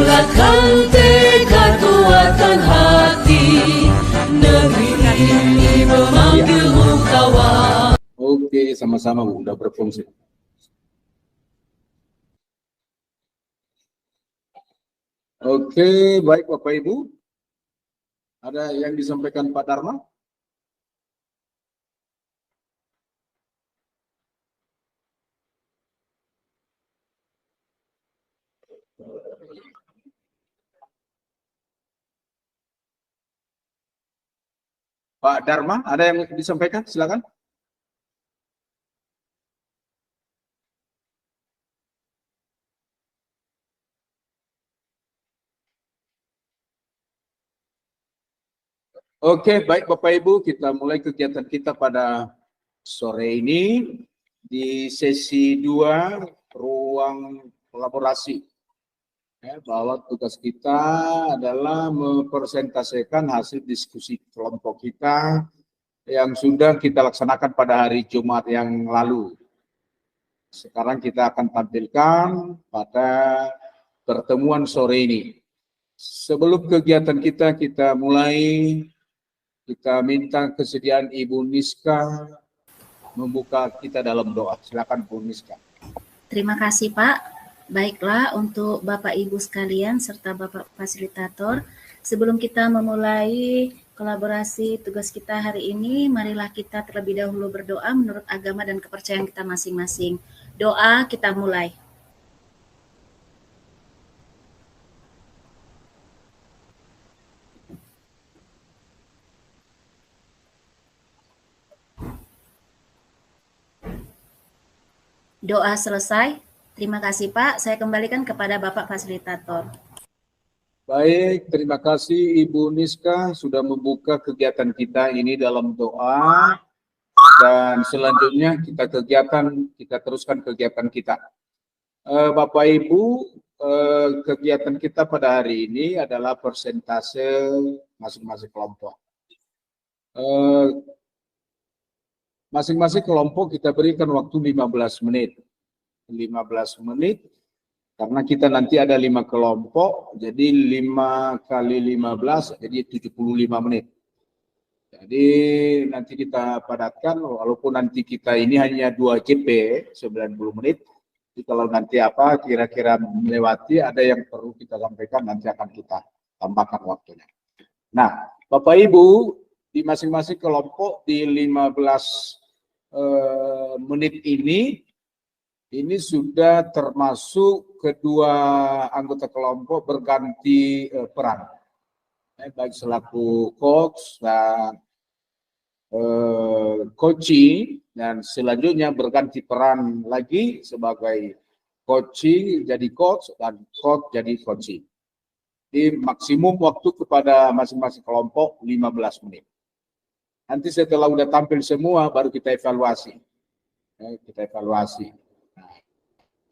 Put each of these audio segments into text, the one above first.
bulatkan tekad, kuatkan hati, negeri ini memanggilmu kawan. Oke, sama-sama Bu, udah berfungsi. Oke, baik Bapak Ibu. Ada yang disampaikan Pak Dharma? Pak Dharma, ada yang disampaikan? Silakan. Oke, baik Bapak Ibu, kita mulai kegiatan kita pada sore ini di sesi 2 ruang kolaborasi. Bahwa tugas kita adalah mempresentasikan hasil diskusi kelompok kita yang sudah kita laksanakan pada hari Jumat yang lalu. Sekarang kita akan tampilkan pada pertemuan sore ini. Sebelum kegiatan kita mulai, kita minta kesediaan Ibu Niska membuka kita dalam doa. Silakan Bu Niska. Terima kasih Pak. Baiklah, untuk Bapak Ibu sekalian serta Bapak Fasilitator, sebelum kita memulai kolaborasi tugas kita hari ini, marilah kita terlebih dahulu berdoa menurut agama dan kepercayaan kita masing-masing. Doa, kita mulai. Doa selesai. Terima kasih Pak. Saya kembalikan kepada Bapak Fasilitator. Baik, terima kasih Ibu Niska sudah membuka kegiatan kita ini dalam doa. Dan selanjutnya kita teruskan kegiatan kita. Bapak Ibu, kegiatan kita pada hari ini adalah persentase masing-masing kelompok. Masing-masing kelompok kita berikan waktu 15 menit. 15 menit, karena kita nanti ada 5 kelompok, jadi 5 kali 15, jadi 75 menit. Jadi nanti kita padatkan, walaupun nanti kita ini hanya 2 JP, 90 menit, jadi kalau nanti apa kira-kira melewati, ada yang perlu kita sampaikan, nanti akan kita tambahkan waktunya. Nah, Bapak Ibu, di masing-masing kelompok di 15 menit ini sudah termasuk kedua anggota kelompok berganti peran, baik selaku coach dan coaching, dan selanjutnya berganti peran lagi sebagai coaching jadi coach dan coach jadi coaching. Di maksimum waktu kepada masing-masing kelompok 15 menit. Nanti setelah udah tampil semua baru kita evaluasi.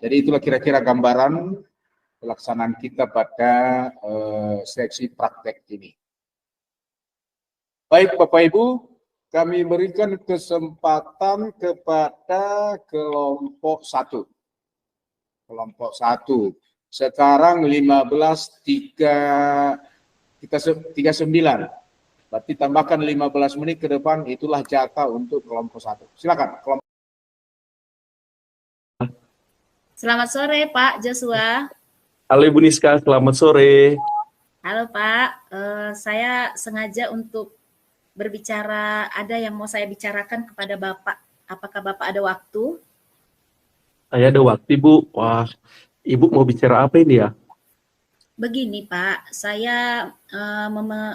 Jadi itulah kira-kira gambaran pelaksanaan kita pada seksi praktek ini. Baik Bapak Ibu, kami berikan kesempatan kepada kelompok 1. Kelompok 1. Sekarang 15.39. Berarti tambahkan 15 menit ke depan, itulah jatah untuk kelompok 1. Silakan. Selamat sore Pak Joshua. Halo Ibu Niska, selamat sore. Halo Pak, saya sengaja untuk berbicara, ada yang mau saya bicarakan kepada Bapak. Apakah Bapak ada waktu? Saya ada waktu Ibu. Wah, Ibu mau bicara apa ini ya? Begini Pak, saya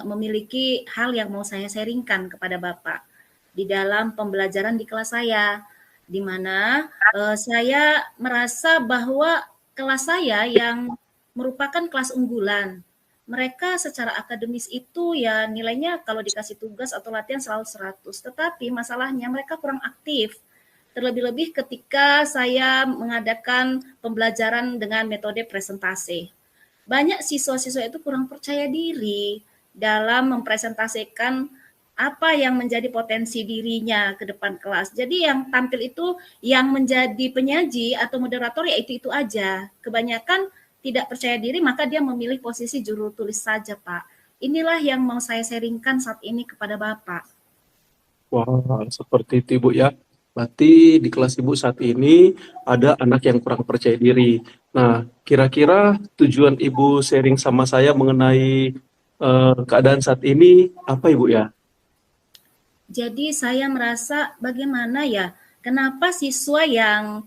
memiliki hal yang mau saya sharingkan kepada Bapak di dalam pembelajaran di kelas saya, di mana saya merasa bahwa kelas saya yang merupakan kelas unggulan, mereka secara akademis itu ya nilainya kalau dikasih tugas atau latihan selalu 100, tetapi masalahnya mereka kurang aktif. Terlebih-lebih ketika saya mengadakan pembelajaran dengan metode presentasi. Banyak siswa-siswa itu kurang percaya diri dalam mempresentasikan apa yang menjadi potensi dirinya ke depan kelas. Jadi yang tampil itu yang menjadi penyaji atau moderator ya itu aja. Kebanyakan tidak percaya diri, maka dia memilih posisi juru tulis saja, Pak. Inilah yang mau saya sharingkan saat ini kepada Bapak. Wah, seperti itu Ibu ya. Berarti di kelas Ibu saat ini ada anak yang kurang percaya diri. Nah, kira-kira tujuan Ibu sharing sama saya mengenai keadaan saat ini apa Ibu ya? Jadi saya merasa bagaimana ya, kenapa siswa yang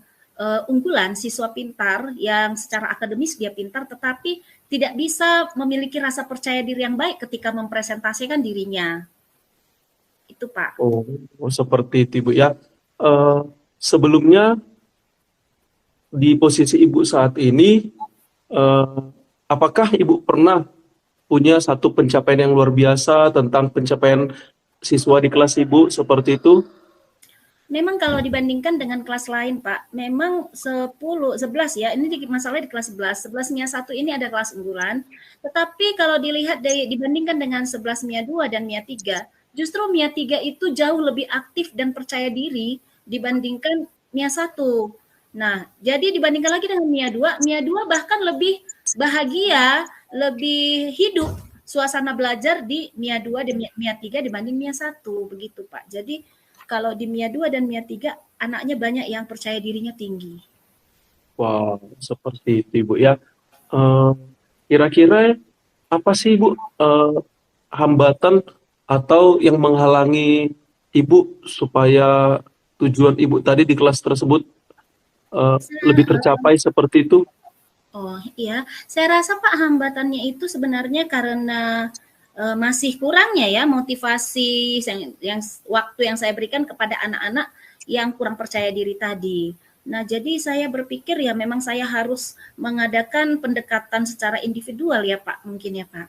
unggulan, siswa pintar yang secara akademis dia pintar, tetapi tidak bisa memiliki rasa percaya diri yang baik ketika mempresentasikan dirinya. Itu Pak. Oh, seperti itu Ibu ya. Eh, Sebelumnya di posisi Ibu saat ini, eh, apakah Ibu pernah punya satu pencapaian yang luar biasa tentang pencapaian siswa di kelas Ibu seperti itu? Memang kalau dibandingkan dengan kelas lain, Pak, memang 10, 11 ya, ini masalahnya di kelas 11. 11 MIA 1 ini ada kelas unggulan, tetapi kalau dilihat dibandingkan dengan 11 MIA 2 dan MIA 3, justru MIA 3 itu jauh lebih aktif dan percaya diri dibandingkan MIA 1. Nah, jadi dibandingkan lagi dengan MIA 2 bahkan lebih bahagia, lebih hidup suasana belajar di MIA 2 dan MIA 3 dibanding MIA 1, begitu Pak. Jadi kalau di MIA 2 dan MIA 3 anaknya banyak yang percaya dirinya tinggi. Wah, seperti itu Ibu ya. Eh, Kira-kira apa sih Ibu hambatan atau yang menghalangi Ibu supaya tujuan Ibu tadi di kelas tersebut lebih tercapai seperti itu? Oh iya, saya rasa Pak hambatannya itu sebenarnya karena masih kurangnya ya motivasi yang waktu yang saya berikan kepada anak-anak yang kurang percaya diri tadi. Nah, jadi saya berpikir ya memang saya harus mengadakan pendekatan secara individual ya Pak, mungkin ya Pak,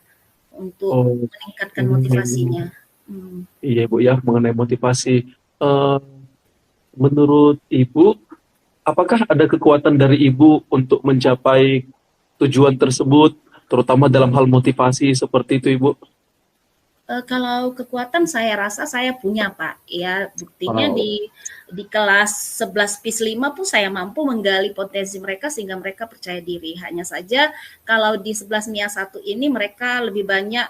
untuk Oh, meningkatkan motivasinya. Hmm. iya Ibu ya, mengenai motivasi. Eh, Menurut Ibu, apakah ada kekuatan dari Ibu untuk mencapai tujuan tersebut, terutama dalam hal motivasi seperti itu Ibu? Kalau kekuatan saya rasa saya punya Pak, ya buktinya Wow. di kelas 11 PIS 5 pun saya mampu menggali potensi mereka sehingga mereka percaya diri. Hanya saja kalau di 11 MIA 1 ini mereka lebih banyak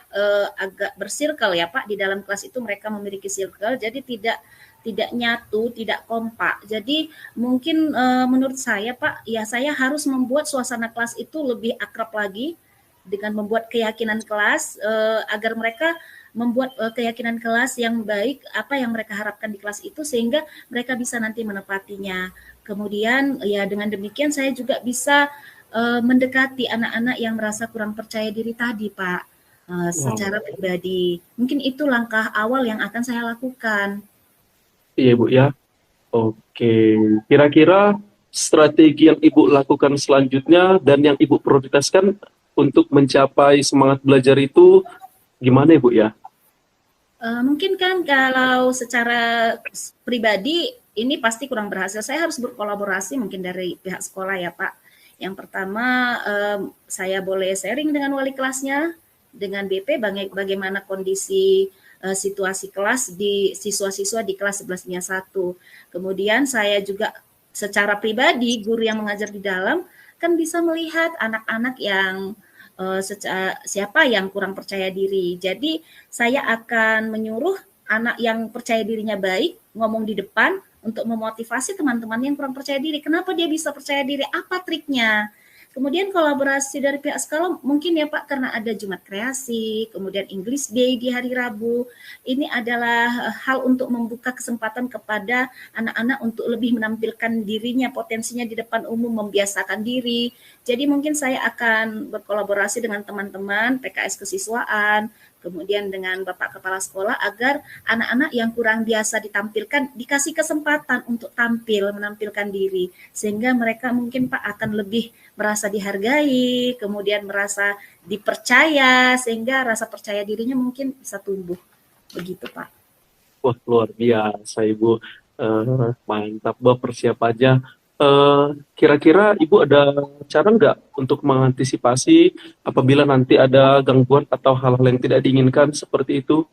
agak bersirkel ya Pak, di dalam kelas itu mereka memiliki circle, jadi tidak nyatu, tidak kompak. Jadi mungkin menurut saya Pak, ya saya harus membuat suasana kelas itu lebih akrab lagi dengan membuat keyakinan kelas agar mereka membuat keyakinan kelas yang baik, apa yang mereka harapkan di kelas itu sehingga mereka bisa nanti menepatinya. Kemudian ya dengan demikian saya juga bisa mendekati anak-anak yang merasa kurang percaya diri tadi, Pak, secara Wow. pribadi. Mungkin itu langkah awal yang akan saya lakukan. Iya Ibu ya. Oke. Kira-kira strategi yang Ibu lakukan selanjutnya dan yang Ibu prioritaskan untuk mencapai semangat belajar itu gimana Ibu ya? Mungkin kan kalau secara pribadi ini pasti kurang berhasil. Saya harus berkolaborasi mungkin dari pihak sekolah ya Pak. Yang pertama saya boleh sharing dengan wali kelasnya, dengan BP bagaimana kondisi situasi kelas di siswa-siswa di kelas 11 MIA 1. Kemudian saya juga secara pribadi guru yang mengajar di dalam kan bisa melihat anak-anak yang siapa yang kurang percaya diri. Jadi saya akan menyuruh anak yang percaya dirinya baik ngomong di depan untuk memotivasi teman-teman yang kurang percaya diri. Kenapa dia bisa percaya diri? Apa triknya? Kemudian kolaborasi dari pihak sekolah mungkin ya Pak karena ada Jumat Kreasi, kemudian English Day di hari Rabu. Ini adalah hal untuk membuka kesempatan kepada anak-anak untuk lebih menampilkan dirinya, potensinya di depan umum, membiasakan diri. Jadi mungkin saya akan berkolaborasi dengan teman-teman PKS kesiswaan, kemudian dengan Bapak Kepala Sekolah agar anak-anak yang kurang biasa ditampilkan dikasih kesempatan untuk tampil, menampilkan diri. Sehingga mereka mungkin Pak akan lebih merasa dihargai, kemudian merasa dipercaya, sehingga rasa percaya dirinya mungkin bisa tumbuh. Begitu Pak. Wah, luar biasa Ibu. Mantap Mbak persiapannya. Kira-kira Ibu ada cara nggak untuk mengantisipasi apabila nanti ada gangguan atau hal-hal yang tidak diinginkan seperti itu?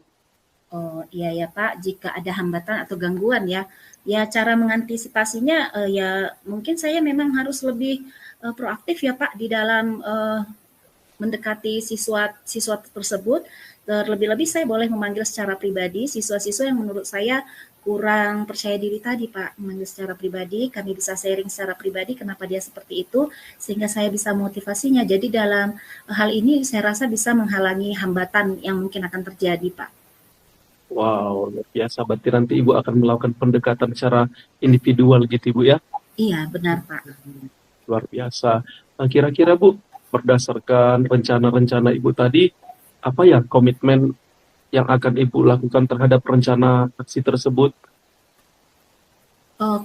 Oh iya ya Pak, jika ada hambatan atau gangguan ya, ya cara mengantisipasinya ya mungkin saya memang harus lebih proaktif ya Pak di dalam mendekati siswa tersebut. Terlebih-lebih saya boleh memanggil secara pribadi siswa-siswa yang menurut saya kurang percaya diri tadi Pak, memanggil secara pribadi, kami bisa sharing secara pribadi kenapa dia seperti itu, sehingga saya bisa motivasinya. Jadi dalam hal ini saya rasa bisa menghalangi hambatan yang mungkin akan terjadi Pak. Wow, luar biasa. Berarti nanti Ibu akan melakukan pendekatan secara individual gitu Ibu ya? Iya benar Pak. Luar biasa. Nah, kira-kira Bu, berdasarkan rencana-rencana Ibu tadi, apa ya komitmen yang akan Ibu lakukan terhadap rencana aksi tersebut?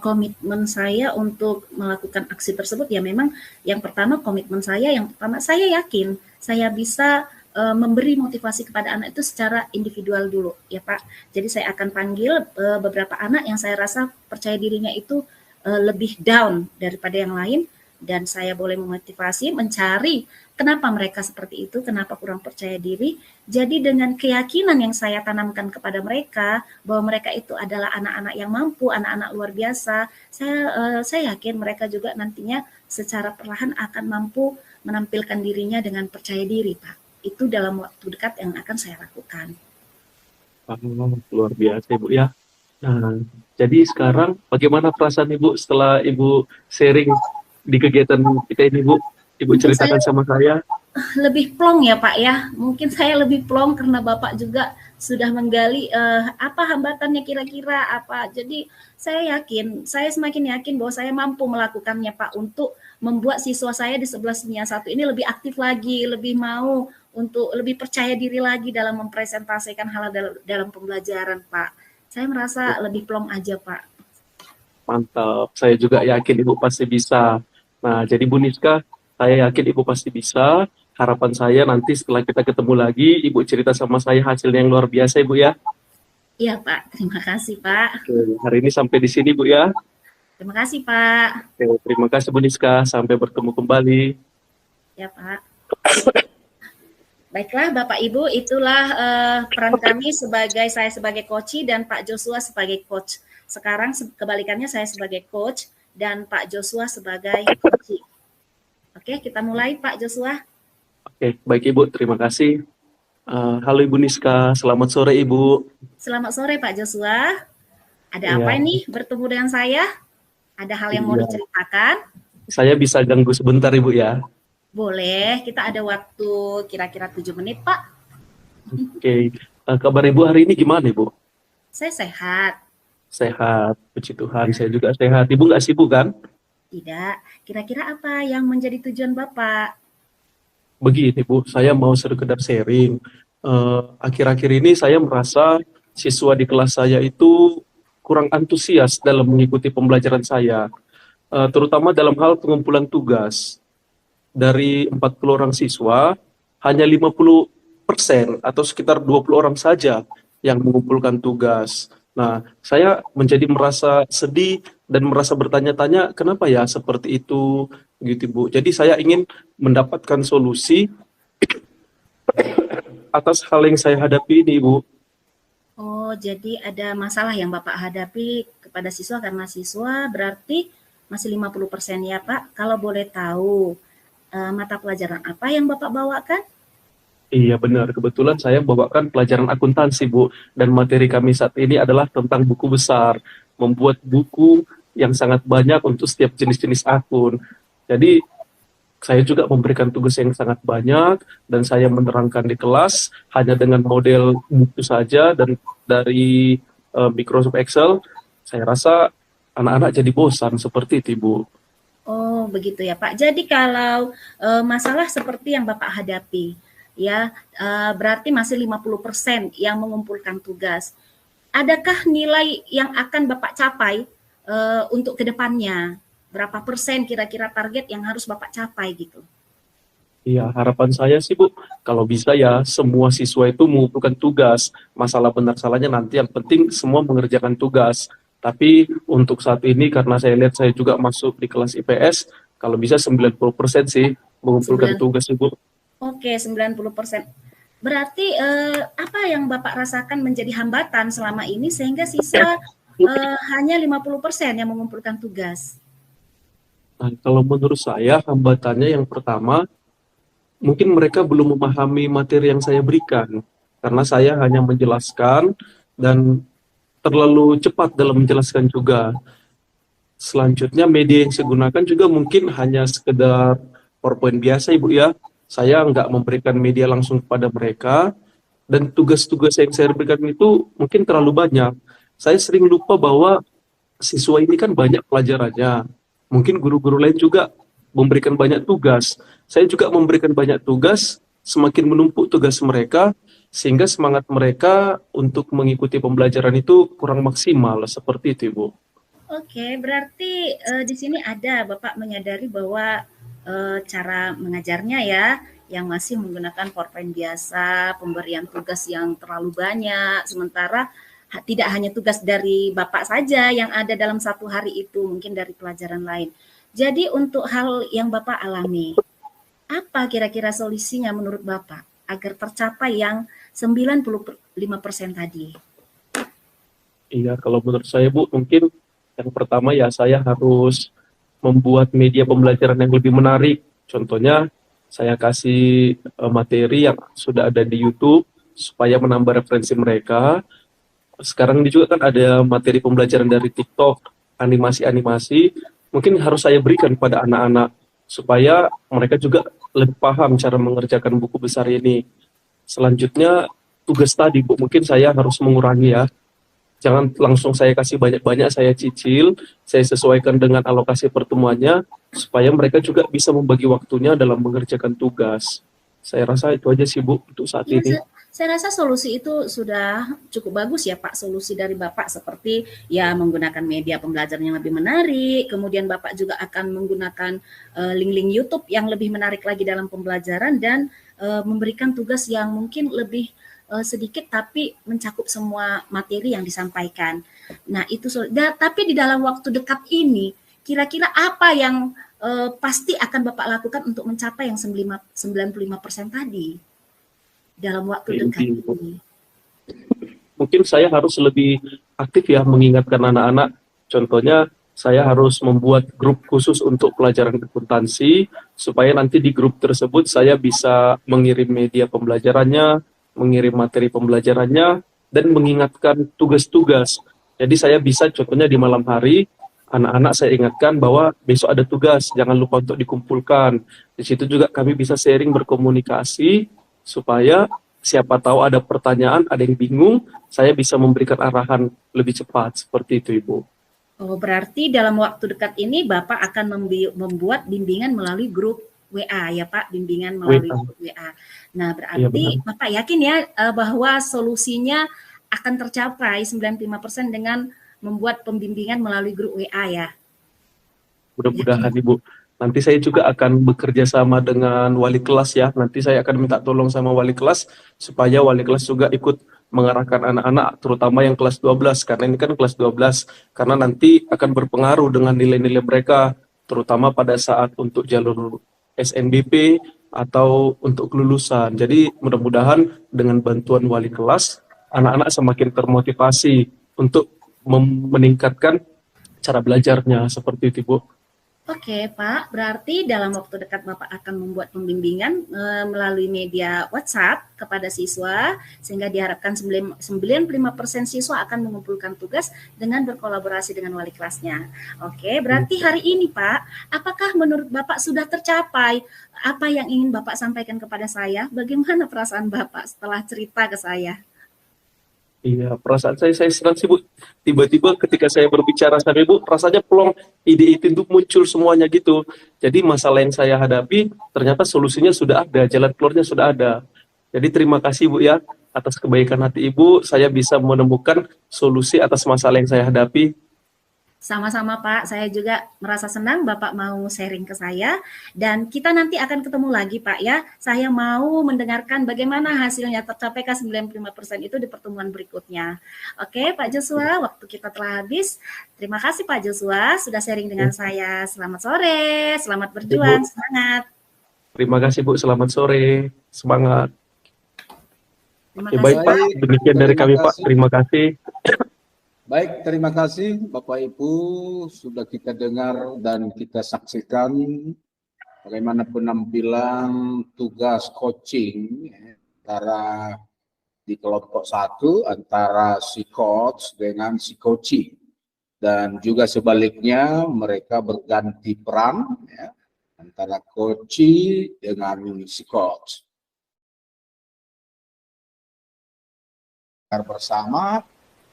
Komitmen saya untuk melakukan aksi tersebut ya memang yang pertama saya yakin saya bisa memberi motivasi kepada anak itu secara individual dulu ya Pak. Jadi saya akan panggil beberapa anak yang saya rasa percaya dirinya itu lebih down daripada yang lain, dan saya boleh memotivasi mencari kenapa mereka seperti itu, kenapa kurang percaya diri. Jadi dengan keyakinan yang saya tanamkan kepada mereka bahwa mereka itu adalah anak-anak yang mampu, anak-anak luar biasa, saya yakin mereka juga nantinya secara perlahan akan mampu menampilkan dirinya dengan percaya diri, Pak. Itu dalam waktu dekat yang akan saya lakukan. Luar biasa Ibu ya. Nah, jadi sekarang bagaimana perasaan Ibu setelah Ibu sharing di kegiatan kita ini Bu? Ibu Mungkin ceritakan sama saya. lebih plong ya Pak ya, mungkin saya lebih plong karena Bapak juga sudah menggali apa hambatannya kira-kira apa. Jadi saya semakin yakin bahwa saya mampu melakukannya Pak, untuk membuat siswa saya di 11-1 ini lebih aktif lagi, lebih mau untuk lebih percaya diri lagi dalam mempresentasikan hal dalam pembelajaran Pak. Saya merasa lebih plong aja Pak. Mantap, saya juga yakin Ibu pasti bisa. Nah, jadi Bu Niska, saya yakin Ibu pasti bisa. Harapan saya nanti setelah kita ketemu lagi, Ibu cerita sama saya hasilnya yang luar biasa Ibu ya. Iya Pak, terima kasih Pak. Oke, hari ini sampai di sini Bu ya. Terima kasih Pak. Oke, terima kasih Bu Niska, sampai bertemu kembali. Ya Pak. Baiklah Bapak Ibu, itulah peran kami saya sebagai coach dan Pak Joshua sebagai coach. Sekarang kebalikannya, saya sebagai coach dan Pak Joshua sebagai coach. Oke, kita mulai Pak Joshua. Oke, baik Ibu, terima kasih. Halo Ibu Niska, selamat sore Ibu. Selamat sore Pak Joshua. Ada Iya. apa ini bertemu dengan saya? Ada hal yang mau Iya. diceritakan? Saya bisa ganggu sebentar Ibu ya. Boleh, kita ada waktu kira-kira 7 menit Pak. Oke, kabar Ibu hari ini gimana Ibu? Saya sehat. Sehat, puji Tuhan, saya juga sehat. Ibu nggak sibuk kan? Tidak. Kira-kira apa yang menjadi tujuan Bapak? Begini Bu, saya mau sekedar sharing. Akhir-akhir ini saya merasa siswa di kelas saya itu kurang antusias dalam mengikuti pembelajaran saya, terutama dalam hal pengumpulan tugas. Dari 40 orang siswa, hanya 50% atau sekitar 20 orang saja yang mengumpulkan tugas. Nah, saya menjadi merasa sedih dan merasa bertanya-tanya kenapa ya seperti itu gitu Bu. Jadi saya ingin mendapatkan solusi atas hal yang saya hadapi ini Bu. Oh, jadi ada masalah yang Bapak hadapi kepada siswa karena siswa berarti masih 50% ya Pak. Kalau boleh tahu, mata pelajaran apa yang Bapak bawakan? Iya benar, kebetulan saya bawakan pelajaran akuntansi Bu, dan materi kami saat ini adalah tentang buku besar, membuat buku yang sangat banyak untuk setiap jenis-jenis akun. Jadi saya juga memberikan tugas yang sangat banyak dan saya menerangkan di kelas hanya dengan model buku saja dan dari Microsoft Excel. Saya rasa anak-anak jadi bosan seperti itu Bu. Oh, begitu ya Pak. Jadi kalau masalah seperti yang Bapak hadapi, ya berarti masih 50% yang mengumpulkan tugas. Adakah nilai yang akan Bapak capai untuk kedepannya? Berapa persen kira-kira target yang harus Bapak capai gitu? Iya, harapan saya sih Bu, kalau bisa ya semua siswa itu mengumpulkan tugas. Masalah benar salahnya nanti, yang penting semua mengerjakan tugas. Tapi untuk saat ini karena saya lihat saya juga masuk di kelas IPS, kalau bisa 90% sih mengumpulkan tugas Ibu. Oke, 90%. Berarti apa yang Bapak rasakan menjadi hambatan selama ini sehingga siswa hanya 50% yang mengumpulkan tugas? Nah, kalau menurut saya hambatannya yang pertama, mungkin mereka belum memahami materi yang saya berikan, karena saya hanya menjelaskan dan terlalu cepat dalam menjelaskan juga. Selanjutnya media yang saya gunakan juga mungkin hanya sekedar PowerPoint biasa Ibu ya. Saya nggak memberikan media langsung kepada mereka, dan tugas-tugas yang saya berikan itu mungkin terlalu banyak. Saya sering lupa bahwa siswa ini kan banyak pelajarannya. Mungkin guru-guru lain juga memberikan banyak tugas. Saya juga memberikan banyak tugas, semakin menumpuk tugas mereka, sehingga semangat mereka untuk mengikuti pembelajaran itu kurang maksimal, seperti itu Ibu. Oke, berarti di sini ada Bapak menyadari bahwa cara mengajarnya ya, yang masih menggunakan PowerPoint biasa, pemberian tugas yang terlalu banyak, sementara tidak hanya tugas dari Bapak saja yang ada dalam satu hari itu, mungkin dari pelajaran lain. Jadi untuk hal yang Bapak alami, apa kira-kira solusinya menurut Bapak agar tercapai yang 95% tadi? Iya, kalau menurut saya Bu, mungkin yang pertama ya saya harus membuat media pembelajaran yang lebih menarik. Contohnya saya kasih materi yang sudah ada di YouTube supaya menambah referensi mereka. Sekarang ini juga kan ada materi pembelajaran dari TikTok, animasi-animasi, mungkin harus saya berikan kepada anak-anak supaya mereka juga lebih paham cara mengerjakan buku besar ini. Selanjutnya tugas tadi Bu, mungkin saya harus mengurangi ya. Jangan langsung saya kasih banyak-banyak, saya cicil, saya sesuaikan dengan alokasi pertemuannya, supaya mereka juga bisa membagi waktunya dalam mengerjakan tugas. Saya rasa itu aja sih Bu untuk saat Ya, ini. saya rasa solusi itu sudah cukup bagus ya Pak, solusi dari Bapak seperti ya menggunakan media pembelajaran yang lebih menarik, kemudian Bapak juga akan menggunakan link-link YouTube yang lebih menarik lagi dalam pembelajaran dan memberikan tugas yang mungkin lebih sedikit tapi mencakup semua materi yang disampaikan. Nah, itu tapi di dalam waktu dekat ini kira-kira apa yang pasti akan Bapak lakukan untuk mencapai yang 95% tadi dalam waktu dekat ini? Mungkin saya harus lebih aktif ya mengingatkan anak-anak. Contohnya saya harus membuat grup khusus untuk pelajaran akuntansi supaya nanti di grup tersebut saya bisa mengirim media pembelajarannya, mengirim materi pembelajarannya, dan mengingatkan tugas-tugas. Jadi saya bisa contohnya di malam hari, anak-anak saya ingatkan bahwa besok ada tugas, jangan lupa untuk dikumpulkan. Di situ juga kami bisa sharing, berkomunikasi, supaya siapa tahu ada pertanyaan, ada yang bingung, saya bisa memberikan arahan lebih cepat, seperti itu Ibu. Oh, berarti dalam waktu dekat ini Bapak akan membuat bimbingan melalui grup WA ya Pak, bimbingan melalui grup WA. Nah, berarti Bapak yakin ya bahwa solusinya akan tercapai 95% dengan membuat pembimbingan melalui grup WA ya? Mudah-mudahan Ibu. Nanti saya juga akan bekerja sama dengan wali kelas ya. Nanti saya akan minta tolong sama wali kelas supaya wali kelas juga ikut mengarahkan anak-anak, terutama yang kelas 12, karena ini kan kelas 12, karena nanti akan berpengaruh dengan nilai-nilai mereka, terutama pada saat untuk jalur SNBP atau untuk kelulusan. Jadi mudah-mudahan dengan bantuan wali kelas, anak-anak semakin termotivasi untuk meningkatkan cara belajarnya, seperti itu Bu. Oke Pak, berarti dalam waktu dekat Bapak akan membuat pembimbingan melalui media WhatsApp kepada siswa, sehingga diharapkan 95% siswa akan mengumpulkan tugas dengan berkolaborasi dengan wali kelasnya. Oke, berarti hari ini Pak, apakah menurut Bapak sudah tercapai apa yang ingin Bapak sampaikan kepada saya? Bagaimana perasaan Bapak setelah cerita ke saya? Iya, perasaan saya senang sih Bu. Tiba-tiba ketika saya berbicara sama Ibu, rasanya plong, ide itu muncul semuanya gitu. Jadi masalah yang saya hadapi, ternyata solusinya sudah ada, jalan keluarnya sudah ada. Jadi terima kasih Bu ya, atas kebaikan hati Ibu, saya bisa menemukan solusi atas masalah yang saya hadapi. Sama-sama Pak, saya juga merasa senang Bapak mau sharing ke saya dan kita nanti akan ketemu lagi Pak ya. Saya mau mendengarkan bagaimana hasilnya tercapai ke 95% itu di pertemuan berikutnya. Oke Pak Joshua, waktu kita telah habis. Terima kasih Pak Joshua sudah sharing dengan saya. Selamat sore, selamat berjuang, semangat. Terima kasih Bu, selamat sore, semangat. Terima Oke, kasih baik Pak, demikian dari kami Pak, terima kasih. Baik, terima kasih Bapak Ibu, sudah kita dengar dan kita saksikan bagaimana penampilan tugas coaching antara di kelompok 1 antara si coach dengan si coaching, dan juga sebaliknya mereka berganti peran ya, antara coaching dengan si coach. Bersama,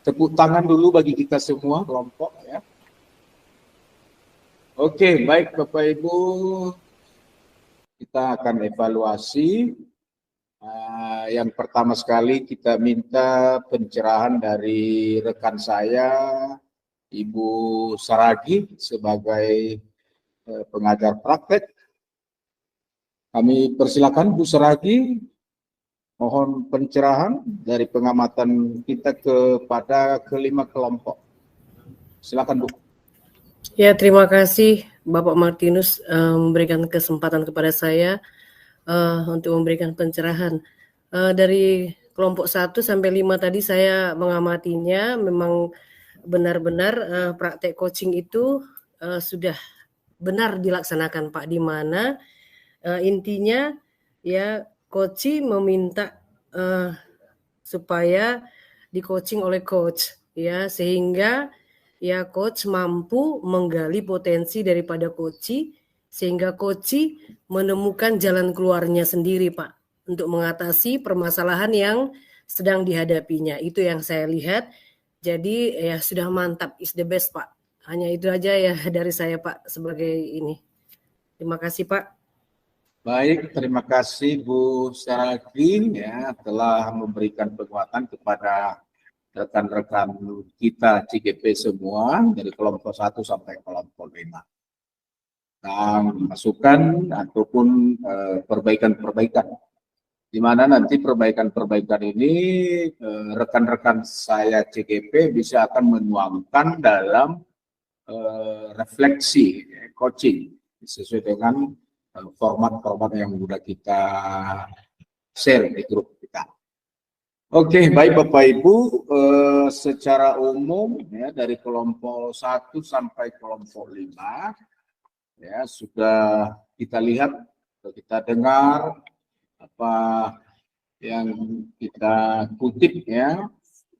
tepuk tangan dulu bagi kita semua kelompok ya. Oke, baik Bapak Ibu, kita akan evaluasi. Yang pertama sekali kita minta pencerahan dari rekan saya, Ibu Saragi, sebagai pengajar praktek. Kami persilakan Bu Saragi, mohon pencerahan dari pengamatan kita kepada kelima kelompok. Silakan Bu. Ya, terima kasih Bapak Martinus memberikan kesempatan kepada saya untuk memberikan pencerahan. Dari kelompok 1 sampai 5 tadi saya mengamatinya, memang benar-benar praktek coaching itu sudah benar dilaksanakan Pak, di mana intinya ya coach meminta supaya di coaching oleh coach ya, sehingga ya coach mampu menggali potensi daripada coach, sehingga coach menemukan jalan keluarnya sendiri Pak untuk mengatasi permasalahan yang sedang dihadapinya. Itu yang saya lihat. Jadi ya sudah mantap, is the best Pak. Hanya itu aja ya dari saya Pak sebagai ini. Terima kasih Pak. Baik, terima kasih Bu Saragi ya telah memberikan penguatan kepada rekan-rekan kita CGP semua dari kelompok 1 sampai kelompok 5. Dan masukan ataupun perbaikan-perbaikan, di mana nanti perbaikan-perbaikan ini rekan-rekan saya CGP bisa akan menuangkan dalam refleksi coaching sesuai dengan format-format yang sudah kita share di grup kita. Oke, baik Bapak Ibu, secara umum ya dari kelompok 1 sampai kelompok 5 ya sudah kita lihat, kita dengar apa yang kita kutip ya.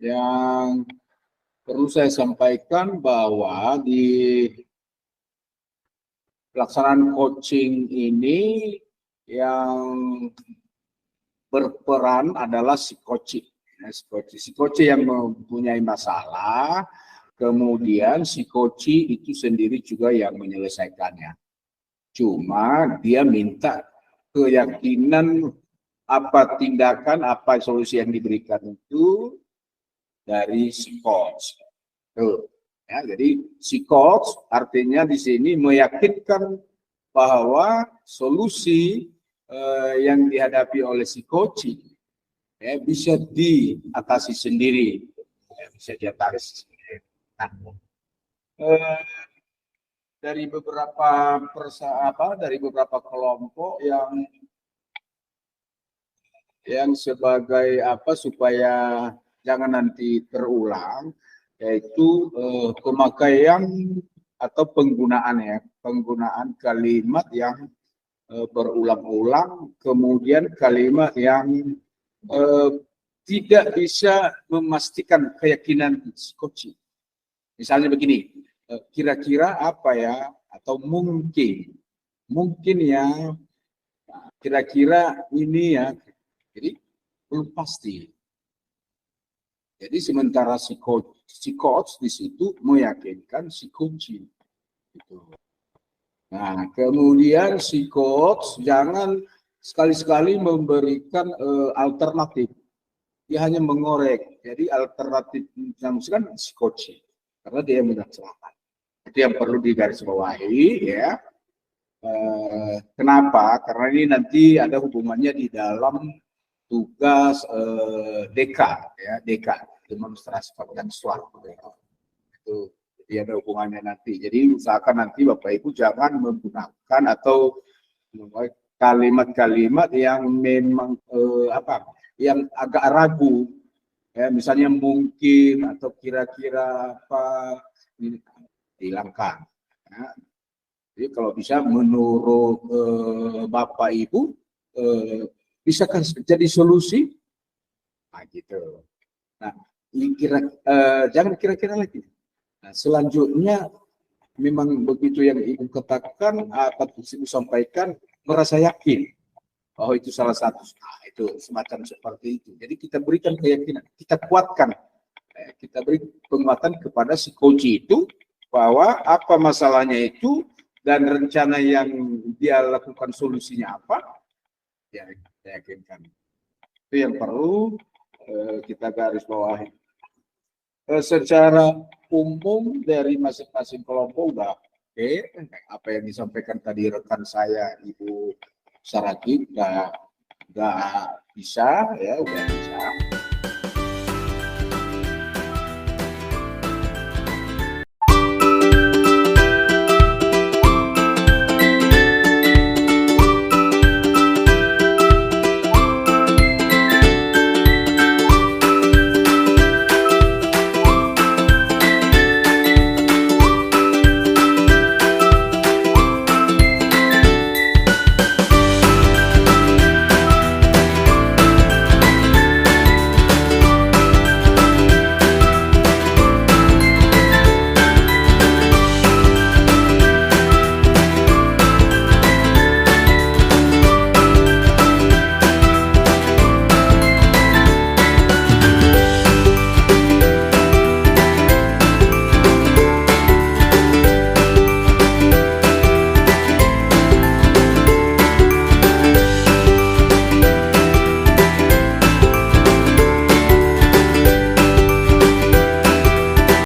Yang perlu saya sampaikan bahwa di pelaksanaan coaching ini yang berperan adalah si coach yang mempunyai masalah, kemudian si coach itu sendiri juga yang menyelesaikannya. Cuma dia minta keyakinan apa tindakan, apa solusi yang diberikan itu dari si coach. Tuh. Ya, jadi si coach artinya di sini meyakinkan bahwa solusi yang dihadapi oleh si coach ya, bisa diatasi sendiri, ya, bisa diatasi sendiri. Nah, dari beberapa kelompok yang sebagai apa supaya jangan nanti terulang, yaitu pemakaian atau penggunaan kalimat yang berulang-ulang, kemudian kalimat yang tidak bisa memastikan keyakinan si coach. Misalnya begini, kira-kira apa ya, atau mungkin ya, kira-kira ini ya, jadi belum pasti. Jadi sementara si coach di situ meyakinkan si coach. Gitu. Nah, kemudian si coach jangan sekali-sekali memberikan alternatif. Dia hanya mengorek. Jadi alternatif yang kan si coach, karena dia yang menjelaskan. Itu yang perlu digarisbawahi ya. Kenapa? Karena ini nanti ada hubungannya di dalam tugas DK ya, demonstrasi kontekstual. Itu jadi ada hubungannya nanti. Jadi usahakan nanti Bapak Ibu jangan menggunakan atau kalimat-kalimat yang memang yang agak ragu misalnya mungkin atau kira-kira apa ini hilangkan. Ya. Jadi kalau bisa menurut Bapak Ibu bisakah jadi solusi? Nah, gitu. Nah, jangan kira-kira lagi. Nah, selanjutnya memang begitu yang Ibu katakan atau Ibu sampaikan, merasa yakin bahwa itu salah satu. Nah, itu semacam seperti itu. Jadi kita berikan keyakinan, kita kuatkan, kita beri penguatan kepada si coach itu bahwa apa masalahnya itu dan rencana yang dia lakukan solusinya apa, ya kita yakinkan. Itu yang perlu kita garis bawahi. Secara umum dari masing-masing kelompok udah oke. Apa yang disampaikan tadi rekan saya Ibu Saragi nggak bisa ya, udah bisa.